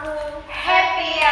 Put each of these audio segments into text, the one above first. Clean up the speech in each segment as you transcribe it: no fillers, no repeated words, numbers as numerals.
aku happy ya.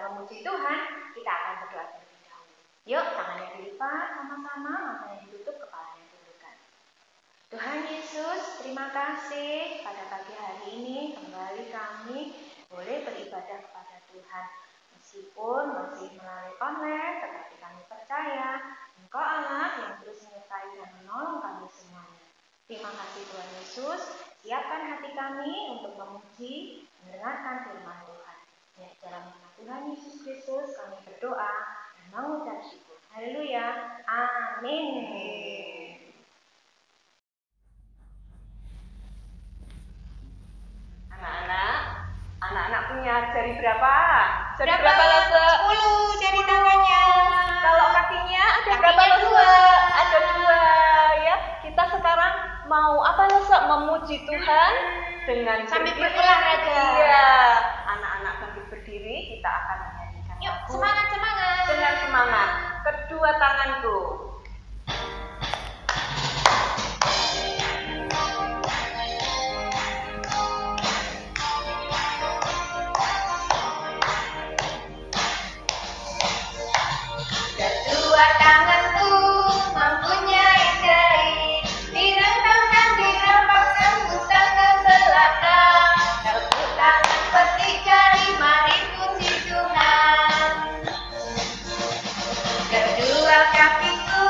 Memuji Tuhan, kita akan berdoa terlebih dahulu. Yuk, tangannya dilipat sama-sama, matanya ditutup, kepalanya tundukkan. Tuhan Yesus, terima kasih pada pagi hari ini kembali kami boleh beribadah kepada Tuhan. Meskipun masih melalui online, tetapi kami percaya Engkau Allah yang terus menyertai dan menolong kami semuanya. Terima kasih Tuhan Yesus, siapkan hati kami untuk memuji, mendengarkan firman Tuhan. Ya, dalam nama Tuhan Yesus Kristus kami berdoa dan mengucap syukur. Haleluya. Amin. Anak-anak punya jari berapa? Jari berapa Lase? 10 jari tangannya. Kalau kakinya ada berapa Lase? Ada 2 ya. Kita sekarang mau apa Lase? Memuji Tuhan dengan sambil berolahraga. Iya. Anak-anak bangkit berdiri, kita akan menyanyikan. Yuk, semangat. Dengan semangat. Kedua tanganku. Kedua tanganku mempunyai jari, direntangkan, dirapatkan, putar ke belakang. Tepuk tangan seperti jari, mari puji Tuhan. Kedua kakiku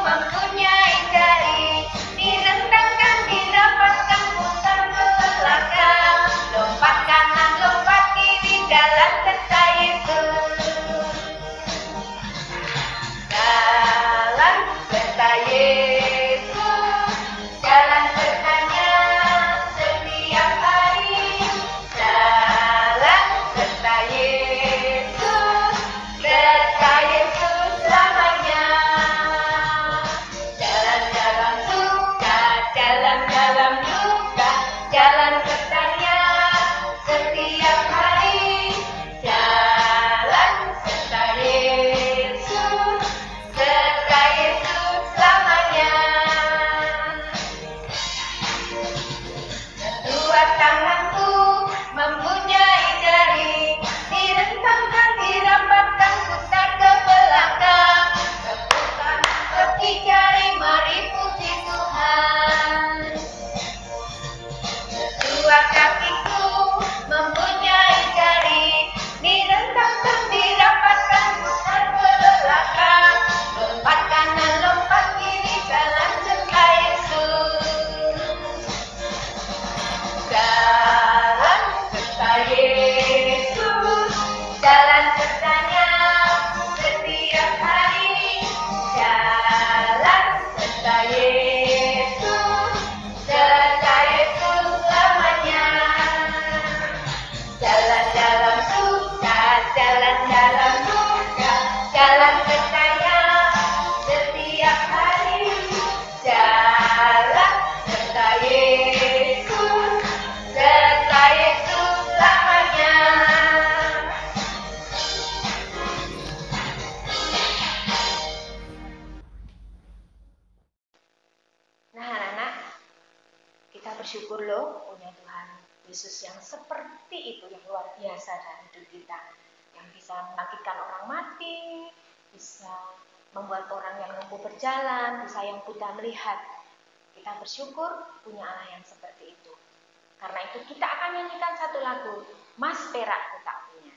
mempunyai jari, direntangkan, dirapatkan, putar ke belakang. Lompat kanan, lompat kiri, jalan serta Yesus. bisa membangkitkan orang mati, bisa membuat orang yang lumpuh berjalan, bisa yang buta melihat. Kita bersyukur punya Allah yang seperti itu. Karena itu kita akan nyanyikan satu lagu, Mas Perak Ku Tak Punya.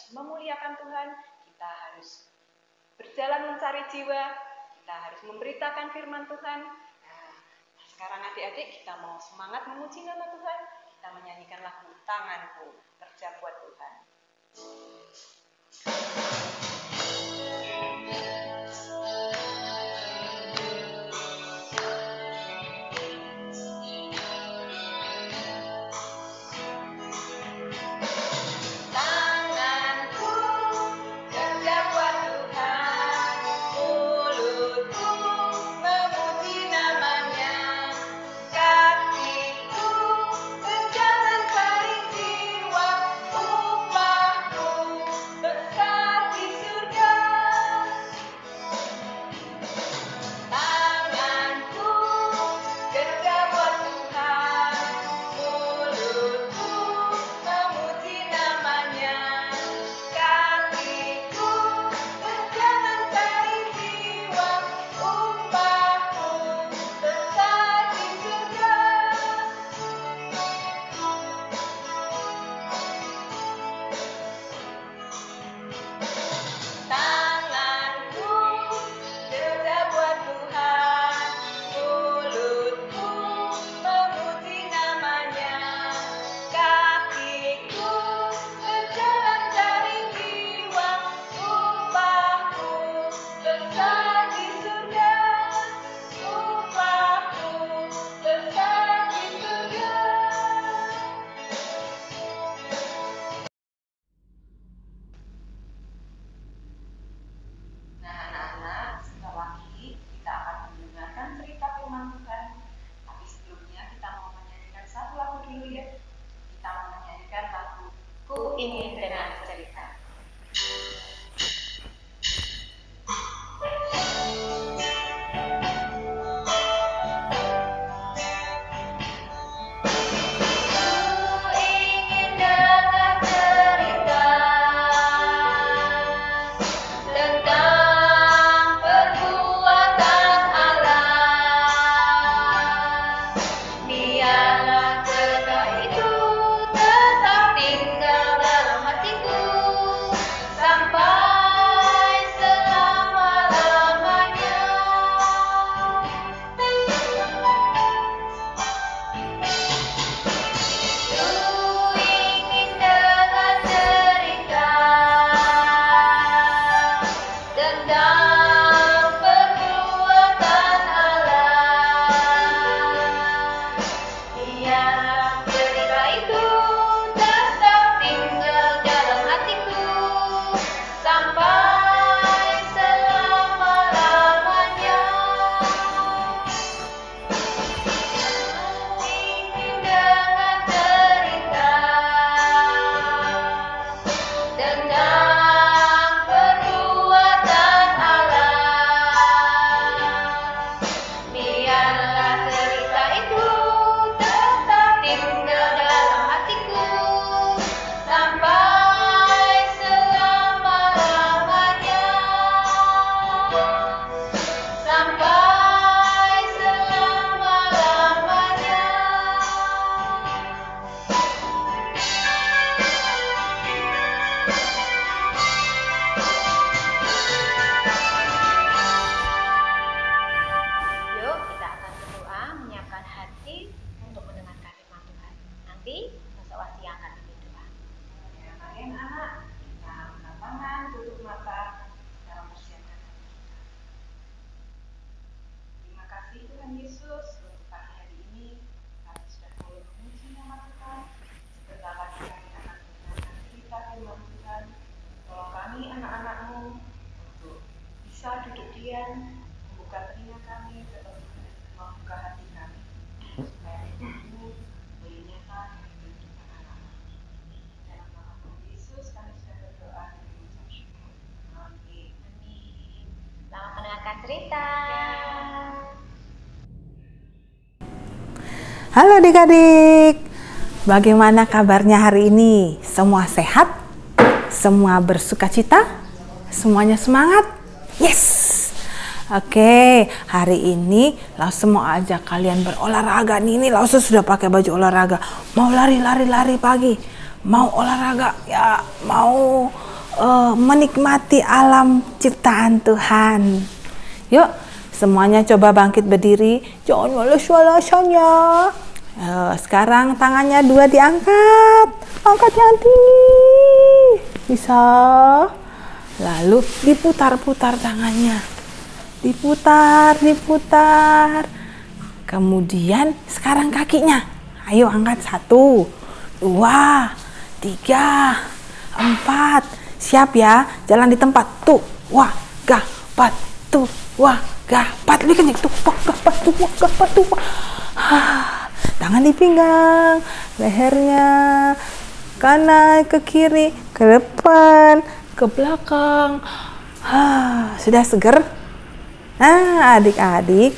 Memuliakan Tuhan, kita harus berjalan mencari jiwa, kita harus memberitakan firman Tuhan. Nah, sekarang adik-adik kita mau semangat memuji nama Tuhan, kita menyanyikan lagu Tanganku Kerja Buat Tuhan. Ingin dengar cerita. Biarlah cerita itu cerita. Halo adik-adik, bagaimana kabarnya hari ini? Semua sehat? Semua bersuka cita? Semuanya semangat? Yes! Oke, hari ini Lause mau ajak kalian berolahraga nih. Ini Lause sudah pakai baju olahraga. Mau lari pagi. Mau olahraga, ya mau menikmati alam ciptaan Tuhan. Yuk, semuanya coba bangkit berdiri. Jangan malas-malasannya. Sekarang tangannya 2 diangkat. Angkat yang tinggi. Bisa. Lalu diputar-putar tangannya. Diputar. Kemudian sekarang kakinya. Ayo angkat 1, 2, 3, 4. Siap ya, jalan di tempat. Tuh, wah, gapat. Tuh, wah, gapat. Lebih kencang. Tuh, wah, gapat. Tuh, wah, gapat. Tuh, wah. Tangan di pinggang, lehernya kanan ke kiri, ke depan, ke belakang. Sudah seger? Nah, adik-adik,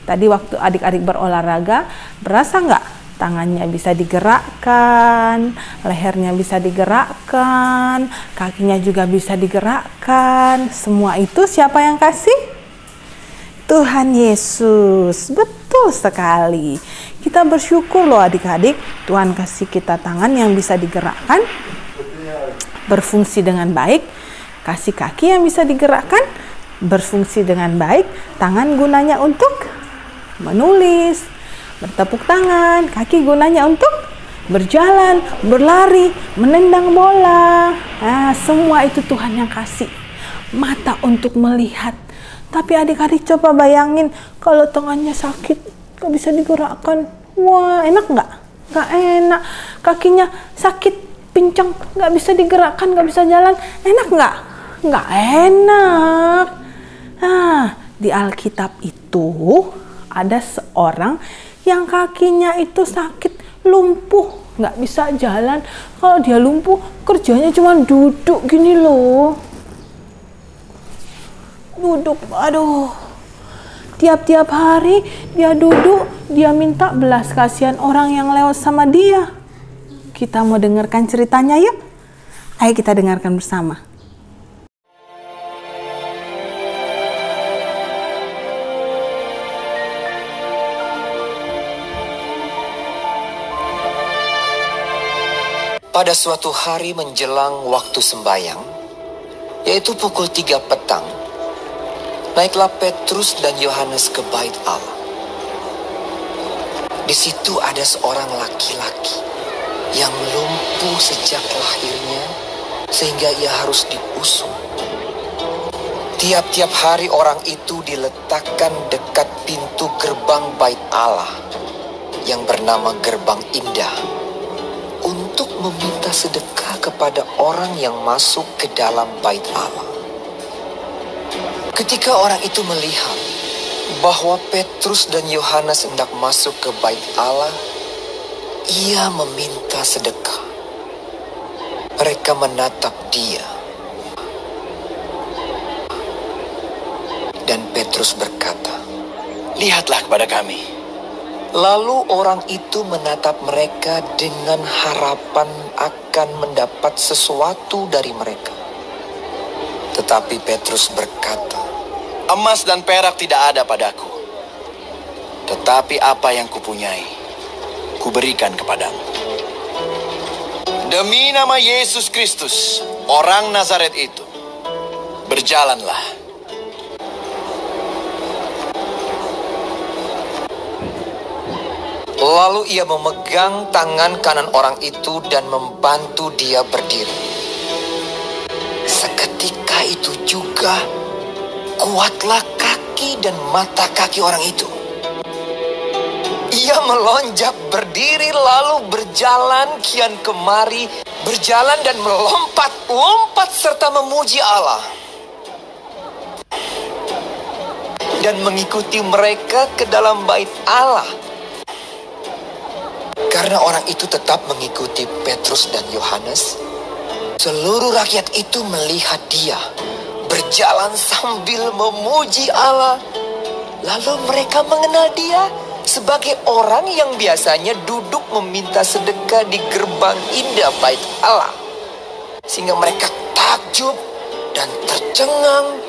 tadi waktu adik-adik berolahraga, berasa nggak? Tangannya bisa digerakkan, lehernya bisa digerakkan, kakinya juga bisa digerakkan. Semua itu siapa yang kasih? Tuhan Yesus. Betul sekali. Kita bersyukur loh adik-adik, Tuhan kasih kita tangan yang bisa digerakkan, berfungsi dengan baik, kasih kaki yang bisa digerakkan, berfungsi dengan baik, tangan gunanya untuk menulis, bertepuk tangan, kaki gunanya untuk berjalan, berlari, menendang bola. Nah, semua itu Tuhan yang kasih. Mata untuk melihat. Tapi adik-adik coba bayangin kalau tangannya sakit, gak bisa digerakkan. Wah, enak nggak? Nggak enak. Kakinya sakit, pincang, gak bisa digerakkan, gak bisa jalan. Enak nggak? Nggak enak. Nah, di Alkitab itu ada seorang yang kakinya itu sakit, lumpuh, nggak bisa jalan. Kalau dia lumpuh, kerjanya cuma duduk gini loh. Duduk, aduh. Tiap-tiap hari dia duduk, dia minta belas kasihan orang yang lewat sama dia. Kita mau dengarkan ceritanya yuk? Ayo kita dengarkan bersama. Pada suatu hari menjelang waktu sembahyang, yaitu pukul 3 petang, naiklah Petrus dan Yohanes ke bait Allah. Di situ ada seorang laki-laki yang lumpuh sejak lahirnya, sehingga ia harus diusung. Tiap-tiap hari orang itu diletakkan dekat pintu gerbang bait Allah yang bernama Gerbang Indah untuk meminta sedekah kepada orang yang masuk ke dalam bait Allah. Ketika orang itu melihat bahwa Petrus dan Yohanes hendak masuk ke bait Allah, ia meminta sedekah. Mereka menatap dia. Dan Petrus berkata, "Lihatlah kepada kami." Lalu orang itu menatap mereka dengan harapan akan mendapat sesuatu dari mereka. Tetapi Petrus berkata, "Emas dan perak tidak ada padaku, tetapi apa yang kupunyai, kuberikan kepadamu. Demi nama Yesus Kristus, orang Nazaret itu, berjalanlah." Lalu ia memegang tangan kanan orang itu dan membantu dia berdiri. Seketika itu juga kuatlah kaki dan mata kaki orang itu. Ia melonjak berdiri lalu berjalan kian kemari, berjalan dan melompat-lompat serta memuji Allah. Dan mengikuti mereka ke dalam bait Allah. Karena orang itu tetap mengikuti Petrus dan Yohanes, seluruh rakyat itu melihat dia berjalan sambil memuji Allah. Lalu mereka mengenal dia sebagai orang yang biasanya duduk meminta sedekah di gerbang indah bait Allah. Sehingga mereka takjub dan tercengang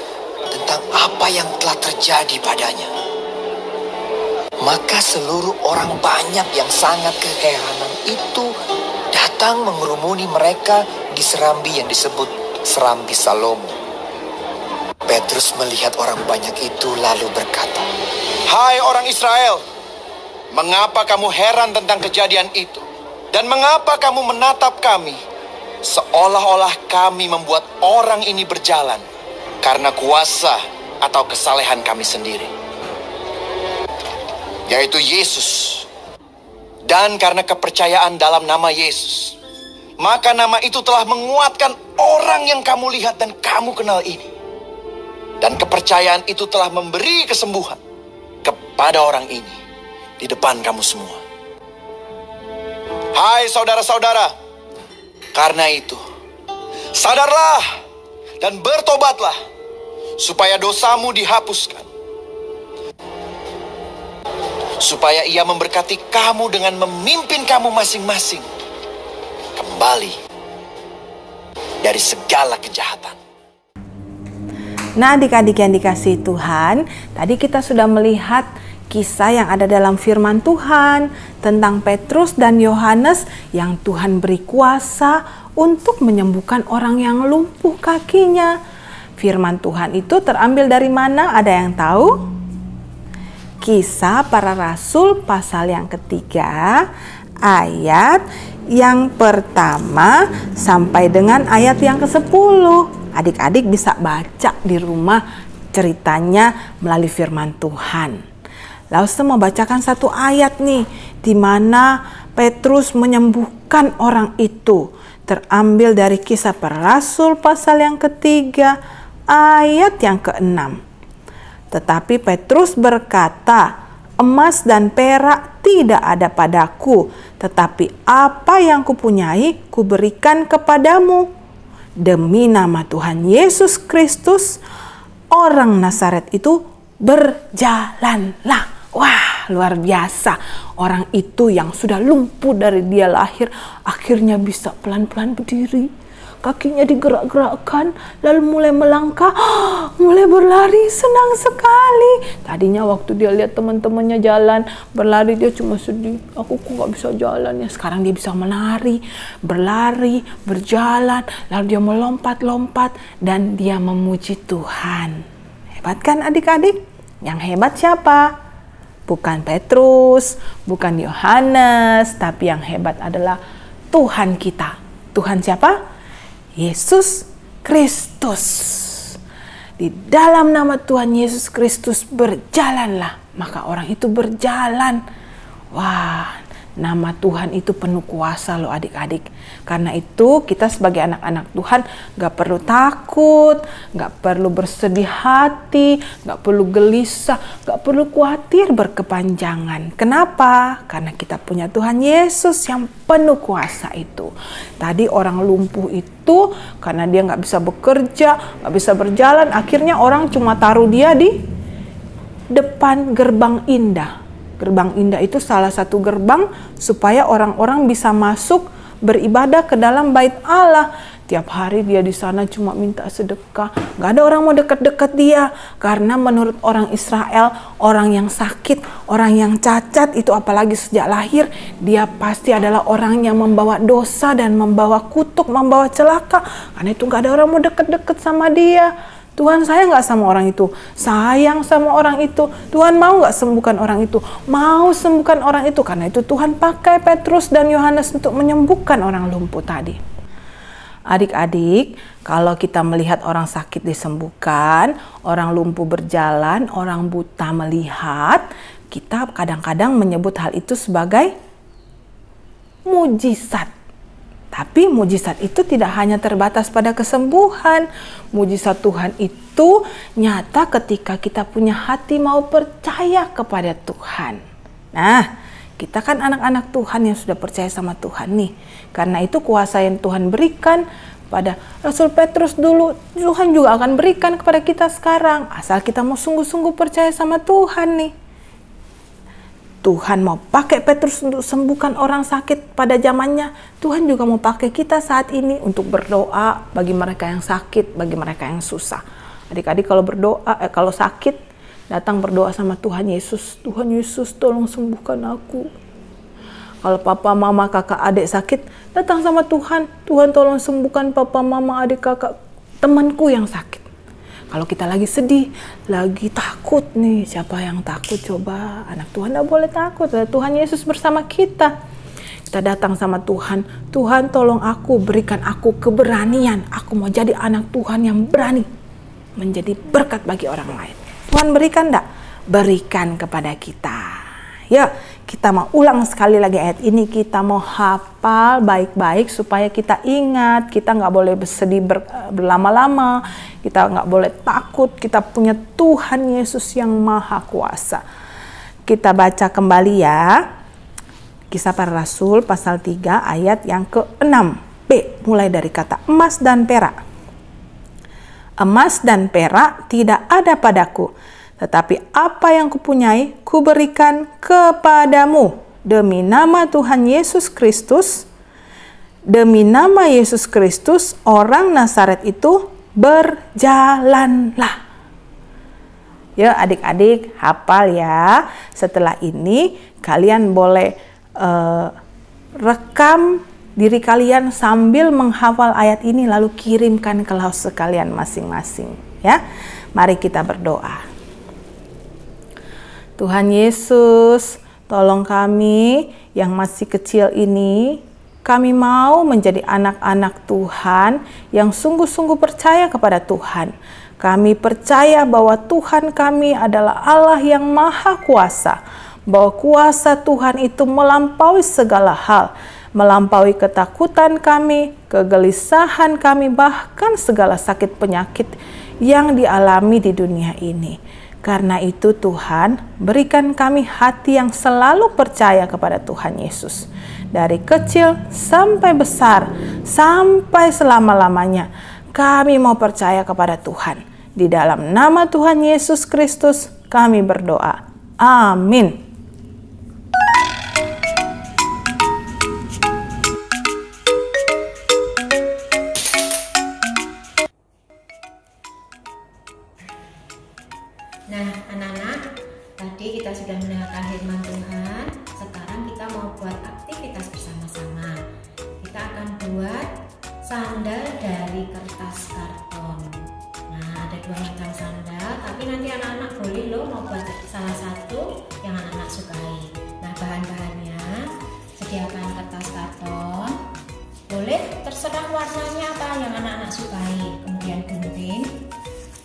tentang apa yang telah terjadi padanya. Maka seluruh orang banyak yang sangat keheranan itu datang mengerumuni mereka di serambi yang disebut Serambi Salomo. Petrus melihat orang banyak itu lalu berkata, Hai orang Israel, mengapa kamu heran tentang kejadian itu? Dan mengapa kamu menatap kami seolah-olah kami membuat orang ini berjalan karena kuasa atau kesalehan kami sendiri, yaitu Yesus. Dan karena kepercayaan dalam nama Yesus, maka nama itu telah menguatkan orang yang kamu lihat dan kamu kenal ini. Dan kepercayaan itu telah memberi kesembuhan kepada orang ini di depan kamu semua. Hai saudara-saudara, karena itu sadarlah dan bertobatlah supaya dosamu dihapuskan, supaya Ia memberkati kamu dengan memimpin kamu masing-masing kembali dari segala kejahatan. Nah, adik-adik yang dikasihi Tuhan, tadi kita sudah melihat kisah yang ada dalam firman Tuhan tentang Petrus dan Yohanes yang Tuhan beri kuasa untuk menyembuhkan orang yang lumpuh kakinya. Firman Tuhan itu terambil dari mana? Ada yang tahu? Kisah Para Rasul pasal yang ketiga, ayat yang pertama sampai dengan ayat yang ke-10. Adik-adik bisa baca di rumah ceritanya melalui firman Tuhan. Lalu saya mau bacakan satu ayat nih, di mana Petrus menyembuhkan orang itu. Terambil dari Kisah Para Rasul pasal yang ketiga, ayat yang ke-6. Tetapi Petrus berkata, emas dan perak tidak ada padaku, tetapi apa yang kupunyai kuberikan kepadamu. Demi nama Tuhan Yesus Kristus, orang Nazaret itu berjalanlah. Wah, luar biasa. Orang itu yang sudah lumpuh dari dia lahir, akhirnya bisa pelan-pelan berdiri. Kakinya digerak-gerakkan, lalu mulai melangkah, mulai berlari, senang sekali. Tadinya waktu dia lihat teman-temannya jalan, berlari, dia cuma sedih. Aku kok gak bisa jalan ya. Sekarang dia bisa menari, berlari, berjalan, lalu dia melompat-lompat, dan dia memuji Tuhan. Hebat kan adik-adik? Yang hebat siapa? Bukan Petrus, bukan Yohanes, tapi yang hebat adalah Tuhan kita. Tuhan siapa? Yesus Kristus. Di dalam nama Tuhan Yesus Kristus berjalanlah, maka orang itu berjalan. Wah, nama Tuhan itu penuh kuasa loh adik-adik. Karena itu kita sebagai anak-anak Tuhan gak perlu takut, gak perlu bersedih hati, gak perlu gelisah, gak perlu khawatir berkepanjangan. Kenapa? Karena kita punya Tuhan Yesus yang penuh kuasa itu. Tadi orang lumpuh itu karena dia gak bisa bekerja, gak bisa berjalan, akhirnya orang cuma taruh dia di depan gerbang indah. Gerbang indah itu salah satu gerbang supaya orang-orang bisa masuk beribadah ke dalam bait Allah. Tiap hari dia di sana cuma minta sedekah. Gak ada orang mau deket-deket dia. Karena menurut orang Israel, orang yang sakit, orang yang cacat itu apalagi sejak lahir, dia pasti adalah orang yang membawa dosa dan membawa kutuk, membawa celaka. Karena itu gak ada orang mau deket-deket sama dia. Tuhan sayang gak sama orang itu? Sayang sama orang itu. Tuhan mau gak sembuhkan orang itu? Mau sembuhkan orang itu. Karena itu Tuhan pakai Petrus dan Yohanes untuk menyembuhkan orang lumpuh tadi. Adik-adik, kalau kita melihat orang sakit disembuhkan, orang lumpuh berjalan, orang buta melihat, kita kadang-kadang menyebut hal itu sebagai mujizat. Tapi mujizat itu tidak hanya terbatas pada kesembuhan. Mujizat Tuhan itu nyata ketika kita punya hati mau percaya kepada Tuhan. Nah, kita kan anak-anak Tuhan yang sudah percaya sama Tuhan nih. Karena itu kuasa yang Tuhan berikan pada Rasul Petrus dulu, Tuhan juga akan berikan kepada kita sekarang. Asal kita mau sungguh-sungguh percaya sama Tuhan nih. Tuhan mau pakai Petrus untuk sembuhkan orang sakit pada zamannya. Tuhan juga mau pakai kita saat ini untuk berdoa bagi mereka yang sakit, bagi mereka yang susah. Adik-adik kalau berdoa, kalau sakit, datang berdoa sama Tuhan Yesus. Tuhan Yesus, tolong sembuhkan aku. Kalau papa, mama, kakak, adik sakit, datang sama Tuhan. Tuhan tolong sembuhkan papa, mama, adik, kakak, temanku yang sakit. Kalau kita lagi sedih, lagi takut nih, siapa yang takut coba? Anak Tuhan tidak boleh takut, Tuhan Yesus bersama kita. Kita datang sama Tuhan, Tuhan tolong aku, berikan aku keberanian. Aku mau jadi anak Tuhan yang berani, menjadi berkat bagi orang lain. Tuhan berikan enggak? Berikan kepada kita. Ya, kita mau ulang sekali lagi ayat ini, kita mau hafal baik-baik supaya kita ingat, kita nggak boleh bersedih berlama-lama, kita nggak boleh takut, kita punya Tuhan Yesus yang Maha Kuasa. Kita baca kembali ya, Kisah Para Rasul pasal 3 ayat yang ke-6b, mulai dari kata emas dan perak. Emas dan perak tidak ada padaku, tetapi apa yang kupunyai, kuberikan kepadamu. Demi nama Tuhan Yesus Kristus, demi nama Yesus Kristus, orang Nazaret itu berjalanlah. Ya adik-adik, hafal ya. Setelah ini, kalian boleh rekam diri kalian sambil menghafal ayat ini, lalu kirimkan ke kelas sekalian masing-masing. Ya, mari kita berdoa. Tuhan Yesus, tolong kami yang masih kecil ini, kami mau menjadi anak-anak Tuhan yang sungguh-sungguh percaya kepada Tuhan. Kami percaya bahwa Tuhan kami adalah Allah yang Maha Kuasa, bahwa kuasa Tuhan itu melampaui segala hal, melampaui ketakutan kami, kegelisahan kami, bahkan segala sakit penyakit yang dialami di dunia ini. Karena itu Tuhan, berikan kami hati yang selalu percaya kepada Tuhan Yesus. Dari kecil sampai besar, sampai selama-lamanya, kami mau percaya kepada Tuhan. Di dalam nama Tuhan Yesus Kristus, kami berdoa. Amin. Nah, anak-anak, tadi kita sudah mendengarkan firman Tuhan. Sekarang kita mau buat aktivitas bersama-sama. Kita akan buat sandal dari kertas karton. Nah, ada 2 macam sandal, tapi nanti anak-anak boleh loh mau buat salah satu yang anak-anak sukai. Nah, bahan-bahannya, sediakan kertas karton. Boleh terserah warnanya apa yang anak-anak sukai. Kemudian gunting,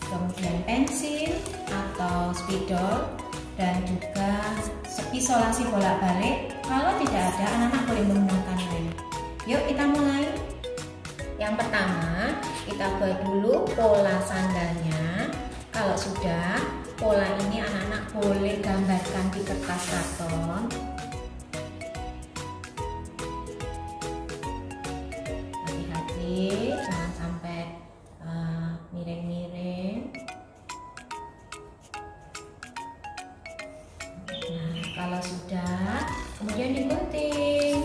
kemudian pensil atau spidol, dan juga isolasi bolak-balik. Kalau tidak ada, anak-anak boleh menggunakan lem. Yuk kita mulai. Yang pertama, kita buat dulu pola sandalnya. Kalau sudah, pola ini anak-anak boleh gambarkan di kertas karton. Hati-hati, jangan sampai miring-miring. Nah, kalau sudah, kemudian digunting.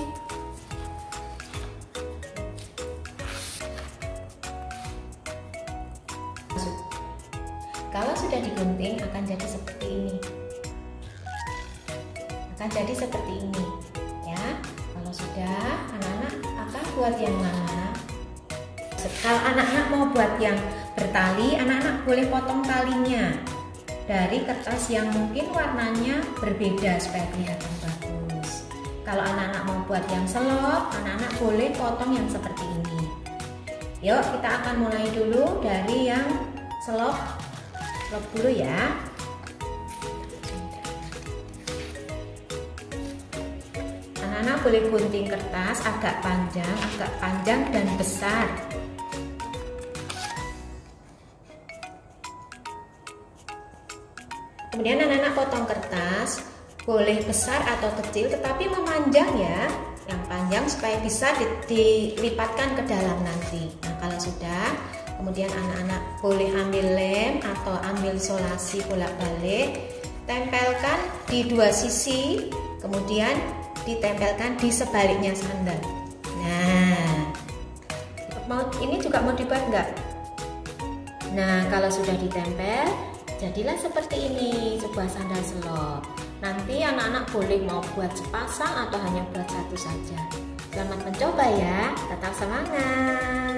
Kalau sudah digunting akan jadi seperti ini. Akan jadi seperti ini, ya. Kalau sudah, anak-anak akan buat yang mana? Kalau anak-anak mau buat yang bertali, anak-anak boleh potong talinya dari kertas yang mungkin warnanya berbeda supaya kelihatan bagus. Kalau anak-anak mau buat yang selop, anak-anak boleh potong yang seperti ini. Yuk kita akan mulai dulu dari yang selop dulu ya. Anak-anak boleh gunting kertas agak panjang dan besar. Kemudian anak-anak potong kertas boleh besar atau kecil, tetapi memanjang ya. yang panjang supaya bisa dilipatkan ke dalam nanti. Nah, kalau sudah, kemudian anak-anak boleh ambil lem atau ambil solasi bolak-balik, tempelkan di dua sisi, kemudian ditempelkan di sebaliknya sandal. Nah, ini juga mau dibuat enggak? Nah, kalau sudah ditempel, jadilah seperti ini, sebuah sandal selop. Nanti anak-anak boleh mau buat sepasang atau hanya buat satu saja. Selamat mencoba ya, tetap semangat.